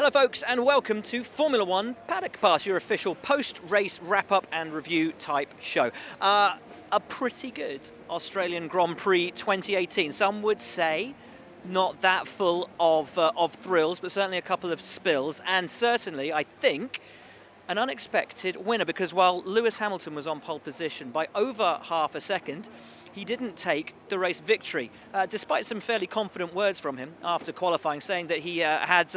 Hello folks and welcome to Formula One Paddock Pass, your official post-race wrap-up and review type show. A pretty good Australian Grand Prix 2018. Some would say not that full of thrills, but certainly a couple of spills, and certainly, I think, an unexpected winner, because while Lewis Hamilton was on pole position by over half a second, he didn't take the race victory, despite some fairly confident words from him after qualifying, saying that he had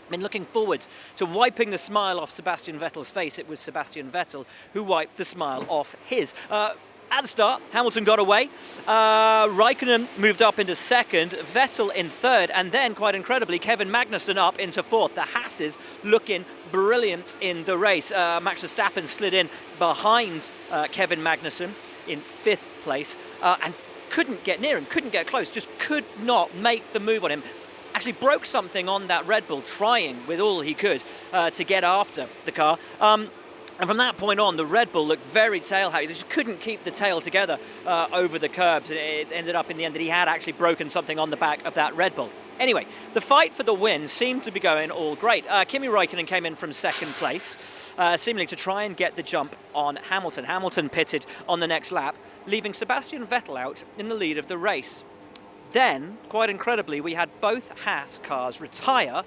been looking forward to wiping the smile off Sebastian Vettel's face. It was Sebastian Vettel who wiped the smile off his. At the start, Hamilton got away. Räikkönen moved up into second, Vettel in third, and then, quite incredibly, Kevin Magnussen up into fourth. The Haas looking brilliant in the race. Max Verstappen slid in behind Kevin Magnussen in fifth place and couldn't get near him, couldn't get close, just could not make the move on him. Actually broke something on that Red Bull, trying with all he could to get after the car. And from that point on, the Red Bull looked very tail-happy. They just couldn't keep the tail together over the curbs. It ended up in the end that he had actually broken something on the back of that Red Bull. Anyway, the fight for the win seemed to be going all great. Kimi Räikkönen came in from second place, seemingly to try and get the jump on Hamilton. Hamilton pitted on the next lap, leaving Sebastian Vettel out in the lead of the race. Then, quite incredibly, we had both Haas cars retire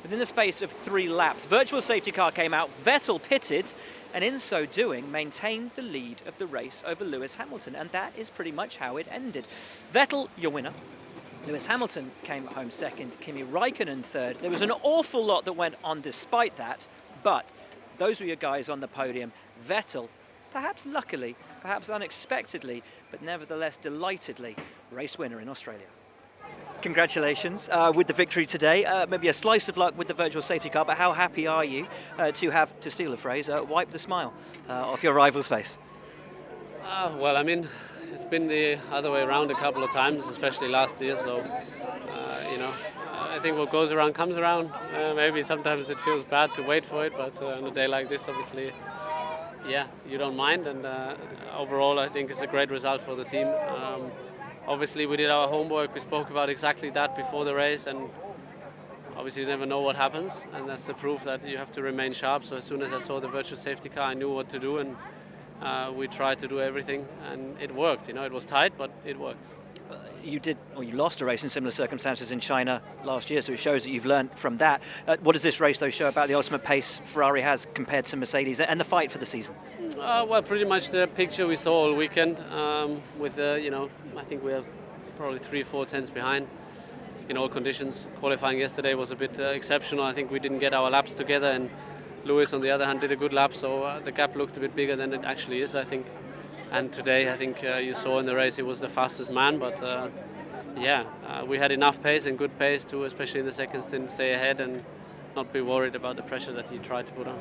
within the space of 3 laps. Virtual safety car came out, Vettel pitted, and in so doing maintained the lead of the race over Lewis Hamilton, and that is pretty much how it ended. Vettel, your winner. Lewis Hamilton came home second, Kimi Räikkönen third. There was an awful lot that went on despite that, but those were your guys on the podium. Vettel, perhaps luckily, perhaps unexpectedly, but nevertheless delightedly, race winner in Australia. Congratulations with the victory today. Maybe a slice of luck with the virtual safety car, but how happy are you to have, to steal a phrase, wipe the smile off your rival's face? Well, I mean, it's been the other way around a couple of times, especially last year, so, I think what goes around comes around. Maybe sometimes it feels bad to wait for it, but on a day like this, obviously, yeah, you don't mind, and overall I think it's a great result for the team. Obviously we did our homework, we spoke about exactly that before the race, and obviously you never know what happens, and that's the proof that you have to remain sharp. So as soon as I saw the virtual safety car, I knew what to do, and we tried to do everything, and it worked. It was tight, but it worked. You lost a race in similar circumstances in China last year, so it shows that you've learned from that. What does this race, though, show about the ultimate pace Ferrari has compared to Mercedes and the fight for the season? Well, pretty much the picture we saw all weekend. With I think we are probably 3-4 tenths behind in all conditions. Qualifying yesterday was a bit exceptional. I think we didn't get our laps together, and Lewis, on the other hand, did a good lap, so the gap looked a bit bigger than it actually is, I think. And today, I think you saw in the race he was the fastest man, but we had enough pace and good pace to, especially in the second stint, stay ahead and not be worried about the pressure that he tried to put on.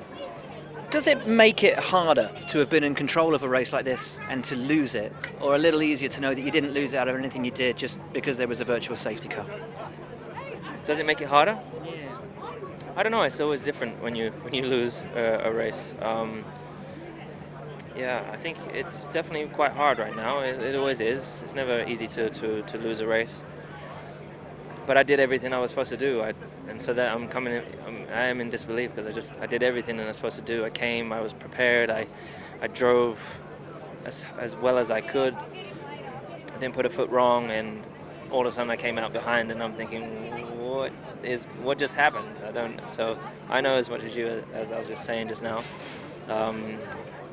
Does it make it harder to have been in control of a race like this and to lose it, or a little easier to know that you didn't lose out of anything you did just because there was a virtual safety car? Does it make it harder? Yeah. I don't know. It's always different when you lose a race. Yeah, I think it's definitely quite hard right now. It always is. It's never easy to lose a race. But I did everything I was supposed to do, and so that I am in disbelief because I did everything that I was supposed to do. I came, I was prepared, I drove as well as I could. I didn't put a foot wrong, and all of a sudden I came out behind, and I'm thinking, what just happened? So I know as much as you, as I was just saying just now.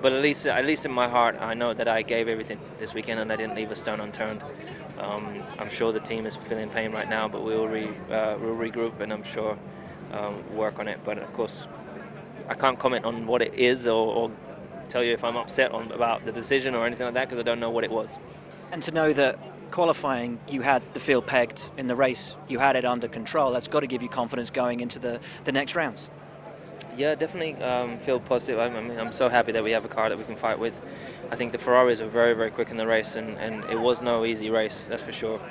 But at least in my heart, I know that I gave everything this weekend and I didn't leave a stone unturned. I'm sure the team is feeling pain right now, but we'll regroup, and I'm sure work on it. But of course, I can't comment on what it is or tell you if I'm upset about the decision or anything like that, because I don't know what it was. And to know that qualifying, you had the field pegged, in the race you had it under control, that's got to give you confidence going into the next rounds. Yeah, definitely feel positive. I mean, I'm so happy that we have a car that we can fight with. I think the Ferraris were very, very quick in the race, and it was no easy race, that's for sure.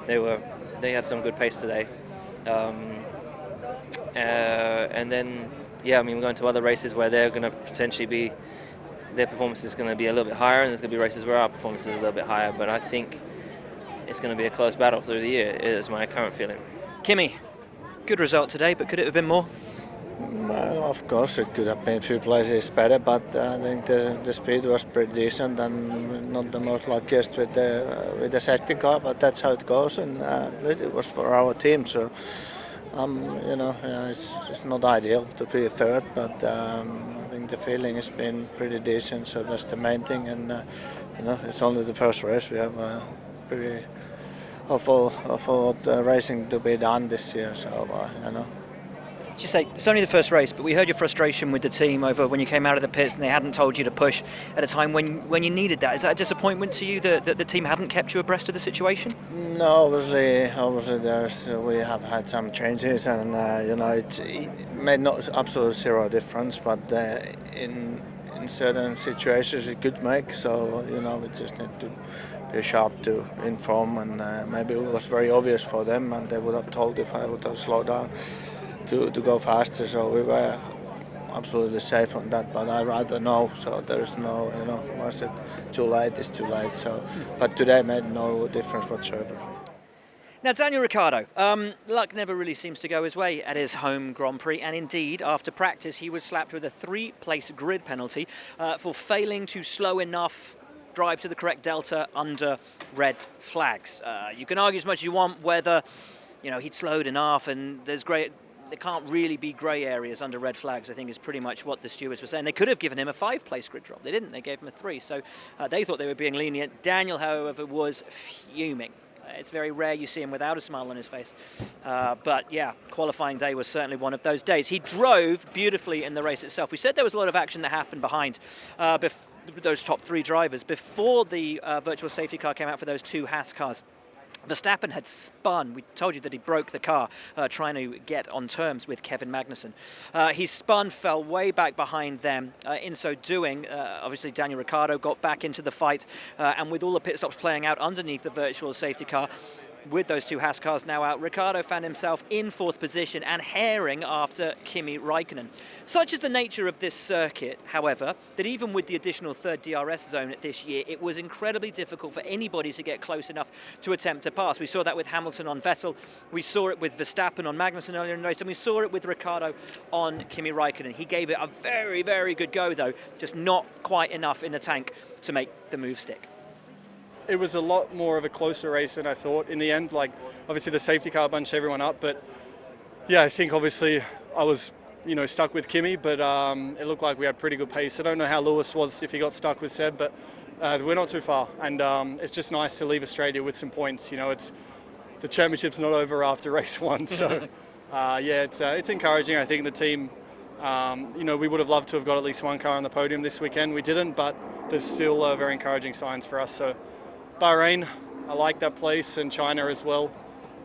They had some good pace today. And then, we're going to other races where they're going to potentially be, their performance is going to be a little bit higher, and there's going to be races where our performance is a little bit higher. But I think it's going to be a close battle through the year, is my current feeling. Kimi, good result today, but could it have been more? Well, of course, it could have been a few places better, but I think the speed was pretty decent and not the most luckiest with the safety car, but that's how it goes, and it was for our team. So, it's not ideal to be third, but I think the feeling has been pretty decent. So that's the main thing, and it's only the first race. We have pretty awful racing to be done this year. So You say it's only the first race, but we heard your frustration with the team over when you came out of the pits and they hadn't told you to push at a time when you needed that. Is that a disappointment to you that the team hadn't kept you abreast of the situation? No, obviously we have had some changes, and it made absolute zero difference, but in certain situations it could make. So we just need to be sharp to inform, and maybe it was very obvious for them, and they would have told if I would have slowed down to go faster. So we were absolutely safe on that, but I'd rather know. So there's no, once it's too late, it's too late. So, but today made no difference whatsoever. Now, Daniel Ricciardo, luck never really seems to go his way at his home Grand Prix, and indeed, after practice, he was slapped with a 3-place grid penalty for failing to slow enough drive to the correct delta under red flags. You can argue as much as you want whether, he'd slowed enough, and there can't really be grey areas under red flags, I think, is pretty much what the stewards were saying. They could have given him a 5-place grid drop. They didn't. They gave him a 3. So they thought they were being lenient. Daniel, however, was fuming. It's very rare you see him without a smile on his face. But yeah, qualifying day was certainly one of those days. He drove beautifully in the race itself. We said there was a lot of action that happened behind those top 3 drivers before the virtual safety car came out for those 2 Haas cars. Verstappen had spun. We told you that he broke the car trying to get on terms with Kevin Magnussen. He spun, fell way back behind them. In so doing, obviously Daniel Ricciardo got back into the fight, and with all the pit stops playing out underneath the virtual safety car, with those 2 Haas cars now out, Ricciardo found himself in 4th position and herring after Kimi Räikkönen. Such is the nature of this circuit, however, that even with the additional 3rd DRS zone this year, it was incredibly difficult for anybody to get close enough to attempt to pass. We saw that with Hamilton on Vettel, we saw it with Verstappen on Magnussen earlier in the race, and we saw it with Ricciardo on Kimi Räikkönen. He gave it a very, very good go, though, just not quite enough in the tank to make the move stick. It was a lot more of a closer race than I thought. In the end, obviously the safety car bunched everyone up, but yeah, I think obviously I was, stuck with Kimi, but it looked like we had pretty good pace. I don't know how Lewis was if he got stuck with Seb, but we're not too far, and it's just nice to leave Australia with some points. It's the championship's not over after race 1, so it's encouraging. I think the team, we would have loved to have got at least 1 car on the podium this weekend. We didn't, but there's still very encouraging signs for us. So. Bahrain, I like that place, and China as well.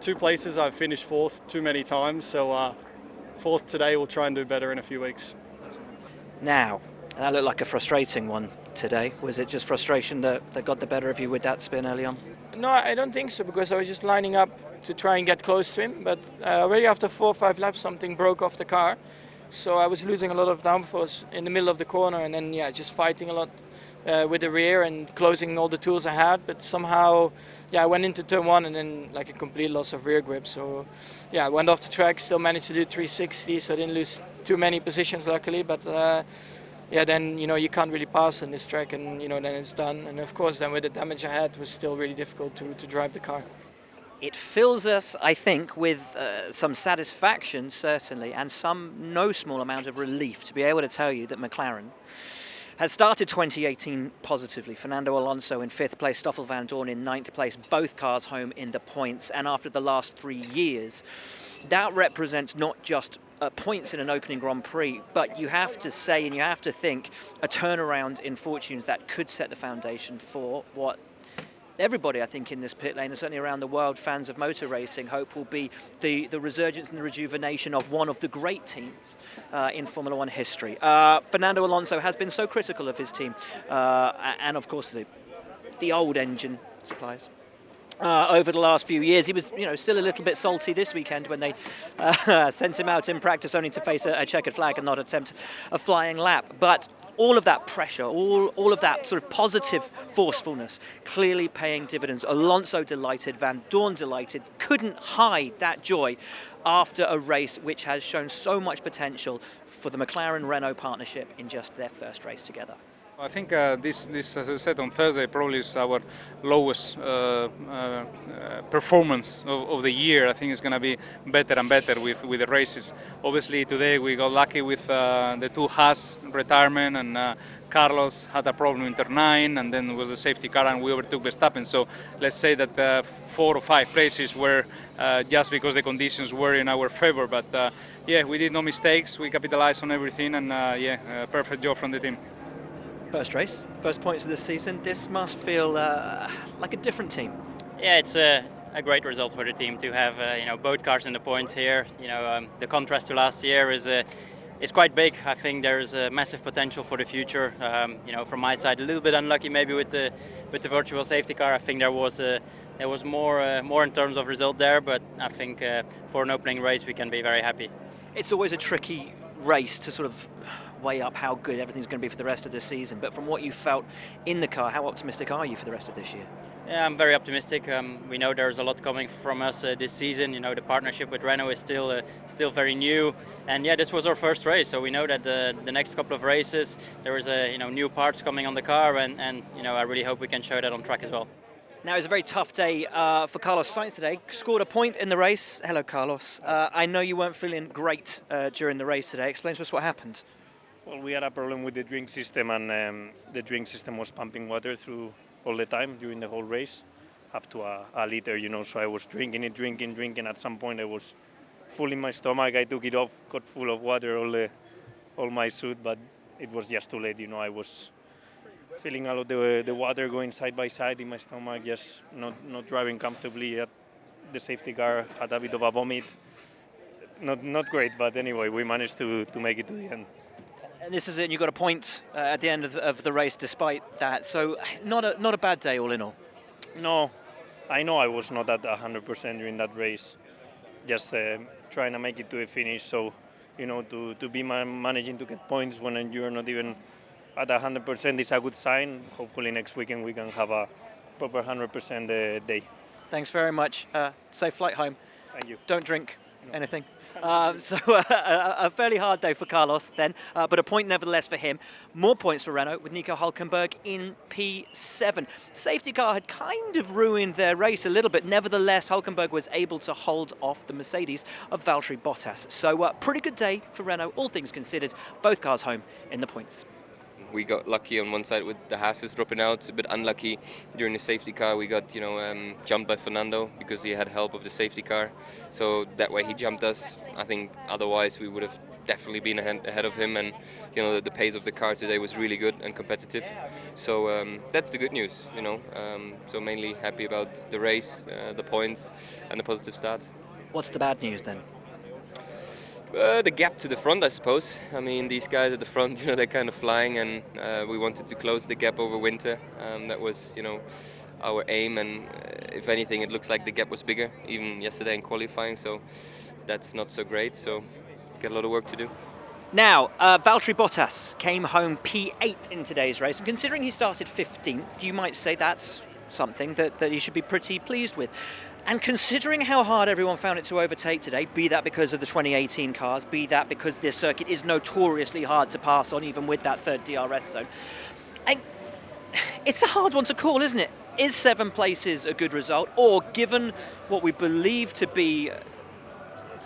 2 places I've finished 4th too many times, so 4th today, we'll try and do better in a few weeks. Now, that looked like a frustrating one today. Was it just frustration that got the better of you with that spin early on? No, I don't think so, because I was just lining up to try and get close to him, but already after 4 or 5 laps something broke off the car, so I was losing a lot of downforce in the middle of the corner, and then just fighting a lot with the rear and closing all the tools I had, but somehow I went into turn 1 and then a complete loss of rear grip. So I went off the track, still managed to do 360, so I didn't lose too many positions luckily, but then you can't really pass on this track, and then it's done. And of course then with the damage I had, it was still really difficult to drive the car. It fills us, I think, with some satisfaction, certainly, and no small amount of relief to be able to tell you that McLaren has started 2018 positively. Fernando Alonso in 5th place, Stoffel van Dorn in 9th place, both cars home in the points. And after the last 3 years, that represents not just points in an opening Grand Prix, but you have to say and you have to think a turnaround in fortunes that could set the foundation for what everybody, I think, in this pit lane, and certainly around the world, fans of motor racing, hope will be the resurgence and the rejuvenation of one of the great teams in Formula One history. Fernando Alonso has been so critical of his team, and of course the old engine suppliers. Over the last few years, he was, still a little bit salty this weekend when they sent him out in practice only to face a checkered flag and not attempt a flying lap. But all of that pressure, all of that sort of positive forcefulness clearly paying dividends. Alonso delighted, Van Dorn delighted, couldn't hide that joy after a race which has shown so much potential for the McLaren-Renault partnership in just their first race together. I think this, as I said on Thursday, probably is our lowest performance of the year. I think it's going to be better and better with the races. Obviously, today we got lucky with the two Haas retirement, and Carlos had a problem in turn 9, and then was the safety car, and we overtook Verstappen. So let's say that 4 or 5 races were just because the conditions were in our favor. But yeah, we did no mistakes. We capitalized on everything, and perfect job from the team. First race, first points of the season. This must feel like a different team. Yeah, it's a great result for the team to have both cars in the points here. The contrast to last year is quite big. I think there's a massive potential for the future. From my side, a little bit unlucky maybe with the virtual safety car. I think there was more in terms of result there, but I think for an opening race we can be very happy. It's always a tricky race to sort of weigh up how good everything's going to be for the rest of the season, but from what you felt in the car, how optimistic are you for the rest of this year? Yeah, I'm very optimistic. We know there's a lot coming from us this season. The partnership with Renault is still very new, and yeah, this was our first race, so we know that the next couple of races there is new parts coming on the car, and I really hope we can show that on track as well. Now, it was a very tough day for Carlos Sainz today. Scored a point in the race. Hello, Carlos. I know you weren't feeling great during the race today. Explain to us what happened. Well, we had a problem with the drink system, and the drink system was pumping water through all the time during the whole race, up to a liter, So I was drinking. At some point, I was full in my stomach. I took it off, got full of water, all my suit, but it was just too late. I was feeling all of the water going side by side in my stomach, just not driving comfortably. The safety car had a bit of a vomit. Not great, but anyway, we managed to make it to the end. And this is it. You got a point at the end of the race, despite that. So not a bad day, all in all. No, I know I was not at 100% during that race. Just trying to make it to the finish. So to be managing to get points when you're not even at 100% is a good sign. Hopefully next weekend we can have a proper 100% day. Thanks very much. Safe flight home. Thank you. Don't drink anything. So a fairly hard day for Carlos then, but a point nevertheless for him. More points for Renault with Nico Hulkenberg in P7. Safety car had kind of ruined their race a little bit. Nevertheless, Hulkenberg was able to hold off the Mercedes of Valtteri Bottas. So pretty good day for Renault, all things considered. Both cars home in the points. We got lucky on one side with the Haas dropping out, a bit unlucky during the safety car. We got jumped by Fernando because he had help of the safety car, so that way he jumped us. I think otherwise we would have definitely been ahead of him, and the pace of the car today was really good and competitive. So that's the good news, So mainly happy about the race, the points, and the positive start. What's the bad news then? The gap to the front, I suppose. I mean, these guys at the front, they're kind of flying, and we wanted to close the gap over winter. That was, our aim, and if anything, it looks like the gap was bigger, even yesterday in qualifying, so that's not so great, so got a lot of work to do. Now, Valtteri Bottas came home P8 in today's race, and considering he started 15th, you might say that's something that he should be pretty pleased with. And considering how hard everyone found it to overtake today, be that because of the 2018 cars, be that because this circuit is notoriously hard to pass on, even with that third DRS zone, it's a hard one to call, isn't it? Is 7 places a good result? Or given what we believe to be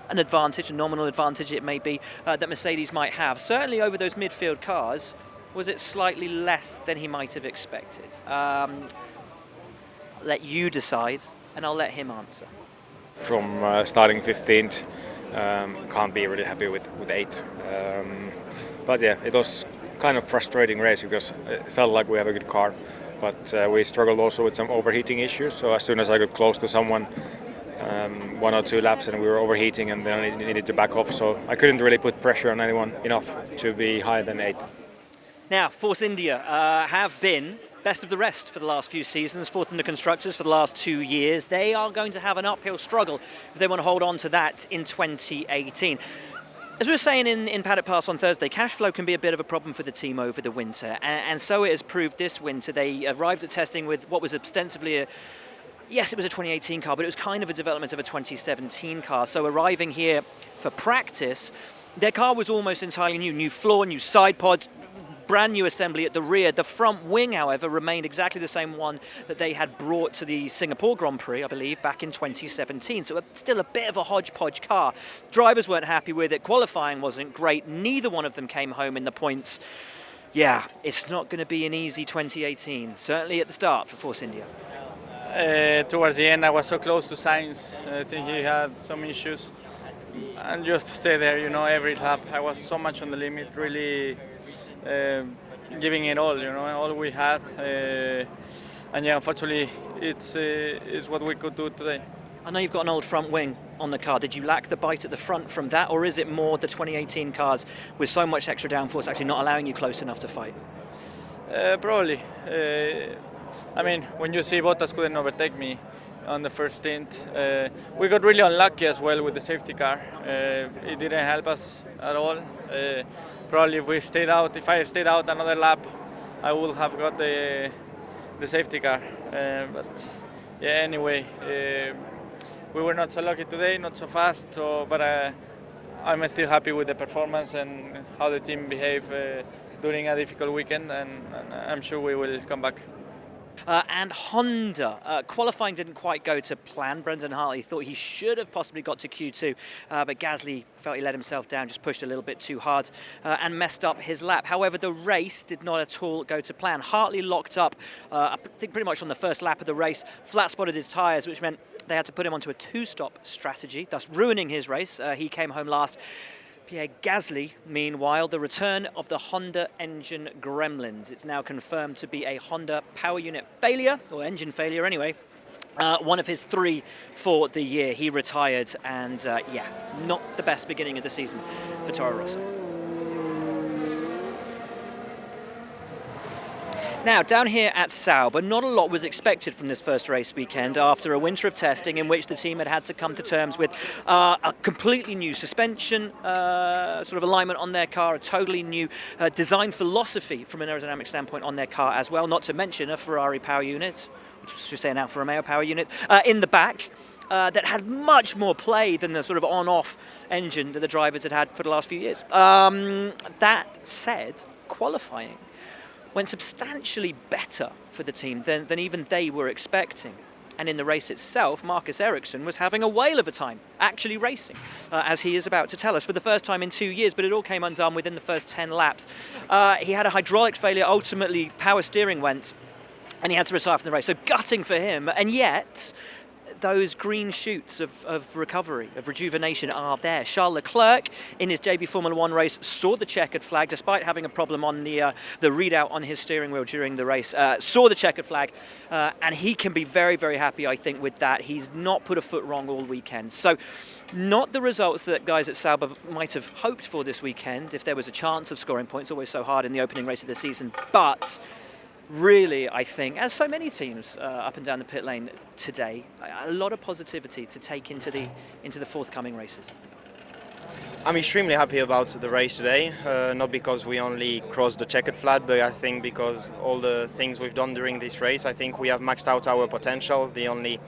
an advantage, a nominal advantage it may be, that Mercedes might have, certainly over those midfield cars, was it slightly less than he might have expected? Let you decide. And I'll let him answer. From starting 15th, can't be really happy with 8. But yeah, it was kind of frustrating race because it felt like we have a good car, but we struggled also with some overheating issues. So as soon as I got close to someone, 1 or 2 laps, and we were overheating, and then I needed to back off. So I couldn't really put pressure on anyone enough to be higher than 8. Now, Force India have been best of the rest for the last few seasons, 4th in the Constructors for the last 2 years. They are going to have an uphill struggle if they want to hold on to that in 2018. As we were saying in Paddock Pass on Thursday, cash flow can be a bit of a problem for the team over the winter, and so it has proved this winter. They arrived at testing with what was ostensibly yes, it was a 2018 car, but it was kind of a development of a 2017 car. So arriving here for practice, their car was almost entirely new floor, new side pods, brand new assembly at the rear. The front wing, however, remained exactly the same one that they had brought to the Singapore Grand Prix, I believe, back in 2017. So still a bit of a hodgepodge car. Drivers weren't happy with it. Qualifying wasn't great. Neither one of them came home in the points. Yeah, it's not going to be an easy 2018, certainly at the start for Force India. Towards the end, I was so close to Sainz. I think he had some issues. And just to stay there, every lap, I was so much on the limit, really giving it all, all we had. And yeah, unfortunately, it's what we could do today. I know you've got an old front wing on the car. Did you lack the bite at the front from that, or is it more the 2018 cars with so much extra downforce actually not allowing you close enough to fight? Probably. I mean, when you see Bottas couldn't overtake me on the first stint, we got really unlucky as well with the safety car. It didn't help us at all. Probably if I stayed out another lap, I would have got the safety car. But yeah, anyway, we were not so lucky today, not so fast. But I'm still happy with the performance and how the team behaved during a difficult weekend, and I'm sure we will come back. And Honda, qualifying didn't quite go to plan. Brendan Hartley thought he should have possibly got to Q2, but Gasly felt he let himself down, just pushed a little bit too hard and messed up his lap. However, the race did not at all go to plan. Hartley locked up, I think pretty much on the first lap of the race, flat spotted his tyres, which meant they had to put him onto a two-stop strategy, thus ruining his race. He came home last. Pierre Gasly, meanwhile, the return of the Honda engine gremlins. It's now confirmed to be a Honda power unit failure, or engine failure anyway. One of his 3 for the year. He retired, and yeah, not the best beginning of the season for Toro Rosso. Now, down here at Sauber, not a lot was expected from this first race weekend after a winter of testing in which the team had to come to terms with a completely new suspension sort of alignment on their car, a totally new design philosophy from an aerodynamic standpoint on their car as well, not to mention a Ferrari power unit, which was just saying out for Romeo power unit, in the back. That had much more play than the sort of on-off engine that the drivers had for the last few years. That said, qualifying went substantially better for the team than even they were expecting. And in the race itself, Marcus Ericsson was having a whale of a time actually racing, as he is about to tell us, for the first time in 2 years, but it all came undone within the first 10 laps. He had a hydraulic failure, ultimately power steering went, and he had to retire from the race. So gutting for him, and yet those green shoots of recovery, of rejuvenation are there. Charles Leclerc, in his debut Formula One race, saw the checkered flag, despite having a problem on the readout on his steering wheel during the race. Saw the checkered flag, and he can be very, very happy, I think, with that. He's not put a foot wrong all weekend. So not the results that guys at Sauber might have hoped for this weekend, if there was a chance of scoring points, always so hard in the opening race of the season. But really, I think, as so many teams up and down the pit lane today, a lot of positivity to take into the forthcoming races. I'm extremely happy about the race today, not because we only crossed the checkered flag, but I think because all the things we've done during this race, I think we have maxed out our potential. The only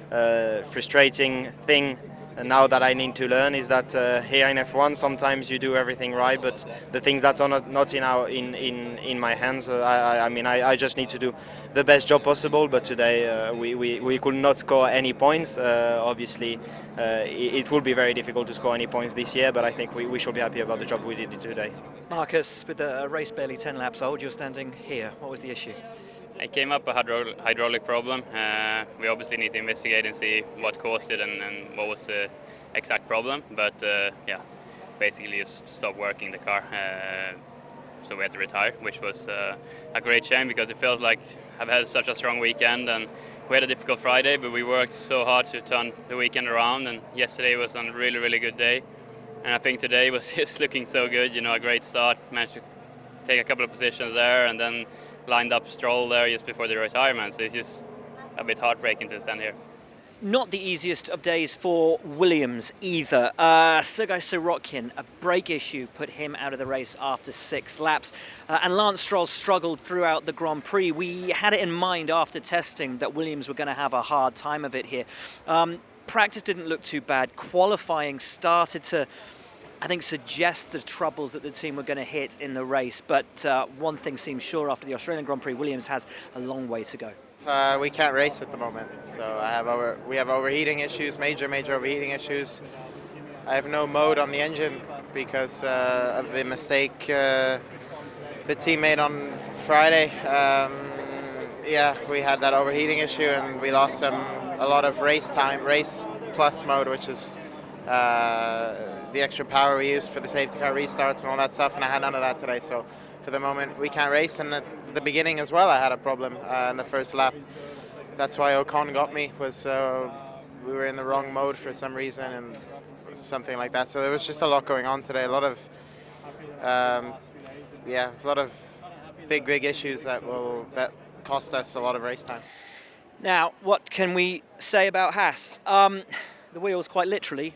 frustrating thing now that I need to learn is that here in F1 sometimes you do everything right, but the things that are not in my hands, I just need to do the best job possible. But today we could not score any points. Obviously it will be very difficult to score any points this year, but I think we should be happy about the job we did today. Marcus, with the race barely 10 laps old, you're standing here. What was the issue? It came up a hydraulic problem. We obviously need to investigate and see what caused it and what was the exact problem. But yeah, basically just stopped working the car. So we had to retire, which was a great shame because it feels like I've had such a strong weekend and we had a difficult Friday, but we worked so hard to turn the weekend around, and yesterday was a really, really good day. And I think today was just looking so good, a great start, managed to take a couple of positions there and then lined up Stroll there just before the retirement, so it's just a bit heartbreaking to stand here. Not the easiest of days for Williams either. Sergei Sorokin, a brake issue, put him out of the race after 6 laps. And Lance Stroll struggled throughout the Grand Prix. We had it in mind after testing that Williams were going to have a hard time of it here. Practice didn't look too bad. Qualifying started to, I think, suggest the troubles that the team were going to hit in the race. But one thing seems sure after the Australian Grand Prix, Williams has a long way to go. We can't race at the moment, so we have overheating issues, major overheating issues. I have no mode on the engine because of the mistake the team made on Friday. We had that overheating issue and we lost a lot of race time, race plus mode, which is the extra power we used for the safety car restarts and all that stuff, and I had none of that today. So for the moment we can't race, and at the beginning as well I had a problem in the first lap. That's why Ocon got me, was we were in the wrong mode for some reason and something like that. So there was just a lot going on today, a lot of big issues that cost us a lot of race time. Now, what can we say about Haas? The wheels quite literally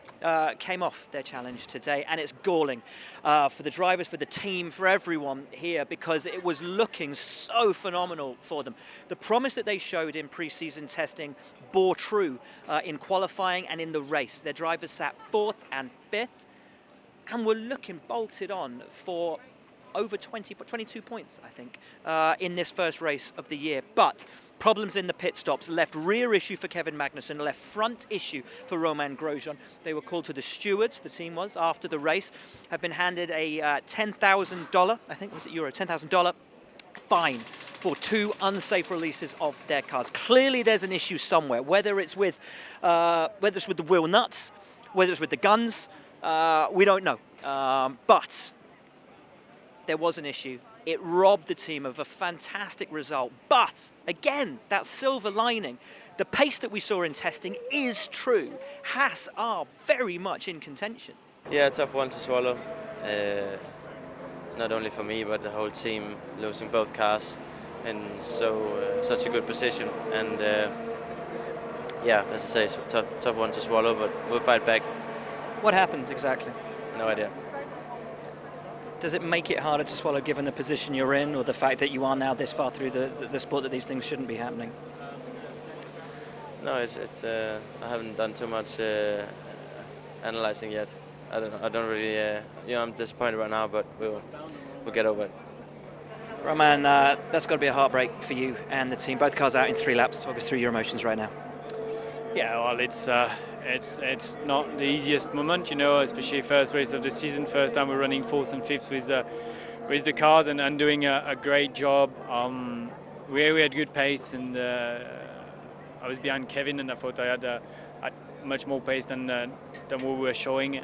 came off their challenge today, and it's galling for the drivers, for the team, for everyone here, because it was looking so phenomenal for them. The promise that they showed in pre-season testing bore true in qualifying and in the race. Their drivers sat 4th and 5th and were looking bolted on for over 22 points, I think, in this first race of the year. But problems in the pit stops left rear issue for Kevin Magnussen, left front issue for Romain Grosjean. They were called to the stewards, the team was, after the race, have been handed a $10,000, I think, was it euro, $10,000 fine for 2 unsafe releases of their cars. Clearly there's an issue somewhere, whether it's with the wheel nuts, whether it's with the guns, we don't know. But there was an issue. It robbed the team of a fantastic result. But, again, that silver lining, the pace that we saw in testing is true. Haas are very much in contention. Yeah, a tough one to swallow. Not only for me, but the whole team, losing both cars in such a good position. And, as I say, it's a tough one to swallow, but we'll fight back. What happened exactly? No idea. Does it make it harder to swallow given the position you're in, or the fact that you are now this far through the sport that these things shouldn't be happening? No, it's I haven't done too much analyzing yet. I don't really. I'm disappointed right now, but we'll get over it. Roman, that's got to be a heartbreak for you and the team. Both cars out in 3 laps. Talk us through your emotions right now. Yeah, well, it's not the easiest moment, especially first race of the season. First time we're running 4th and 5th with the cars and doing a great job. We had good pace, and I was behind Kevin, and I thought I had much more pace than what we were showing.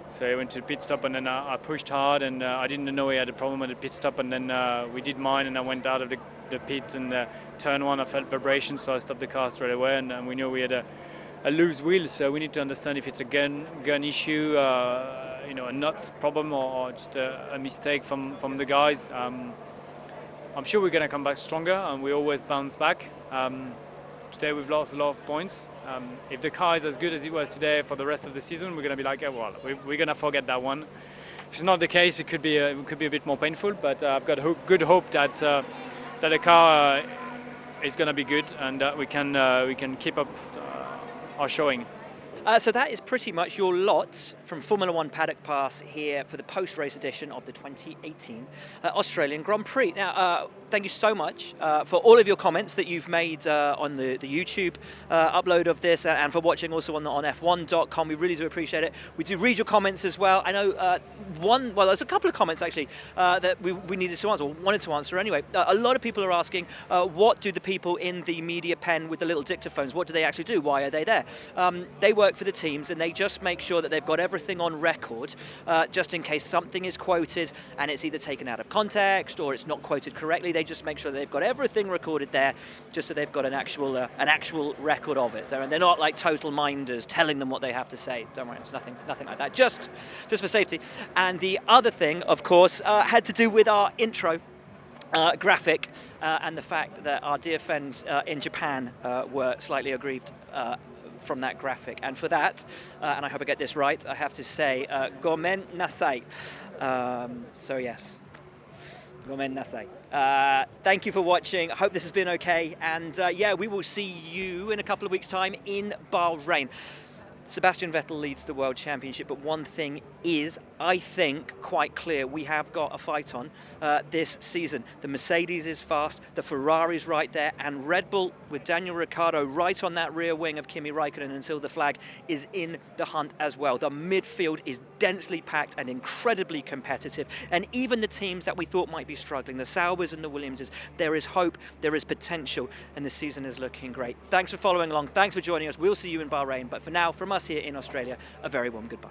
So I went to the pit stop, and then I pushed hard, and I didn't know he had a problem at the pit stop, and then we did mine, and I went out of the pit, and turn 1 I felt vibration, so I stopped the car straight away, and we knew we had a loose wheel, so we need to understand if it's a gun issue, a nut problem, or just a mistake from the guys. I'm sure we're going to come back stronger, and we always bounce back. Today we've lost a lot of points. If the car is as good as it was today for the rest of the season, we're going to be like, we're going to forget that one. If it's not the case, it could be a bit more painful, but I've got good hope that the car is going to be good, and that we can keep up our showing. So that is pretty much your lot from Formula One Paddock Pass here for the post-race edition of the 2018 Australian Grand Prix. Now, thank you so much for all of your comments that you've made on the YouTube upload of this, and for watching also on F1.com. We really do appreciate it. We do read your comments as well. I know there's a couple of comments actually that we needed to answer, or wanted to answer anyway. A lot of people are asking, what do the people in the media pen with the little dictaphones, what do they actually do? Why are they there? They work for the teams, and they just make sure that they've got everything on record, just in case something is quoted and it's either taken out of context or it's not quoted correctly. They just make sure that they've got everything recorded there, just so they've got an actual record of it. And they're not like total minders telling them what they have to say. Don't worry, it's nothing like that. Just for safety. And the other thing, of course, had to do with our intro. graphic and the fact that our dear friends in Japan were slightly aggrieved from that graphic. And for that, and I hope I get this right, I have to say gomen nasai. So yes, gomen nasai. Thank you for watching. I hope this has been okay. And yeah, we will see you in a couple of weeks' time in Bahrain. Sebastian Vettel leads the World Championship, but one thing is, I think, quite clear. We have got a fight on this season. The Mercedes is fast, the Ferrari's right there, and Red Bull, with Daniel Ricciardo right on that rear wing of Kimi Räikkönen until the flag, is in the hunt as well. The midfield is densely packed and incredibly competitive, and even the teams that we thought might be struggling, the Saubers and the Williamses, there is hope, there is potential, and the season is looking great. Thanks for following along, thanks for joining us. We'll see you in Bahrain, but for now, from us here in Australia, a very warm goodbye.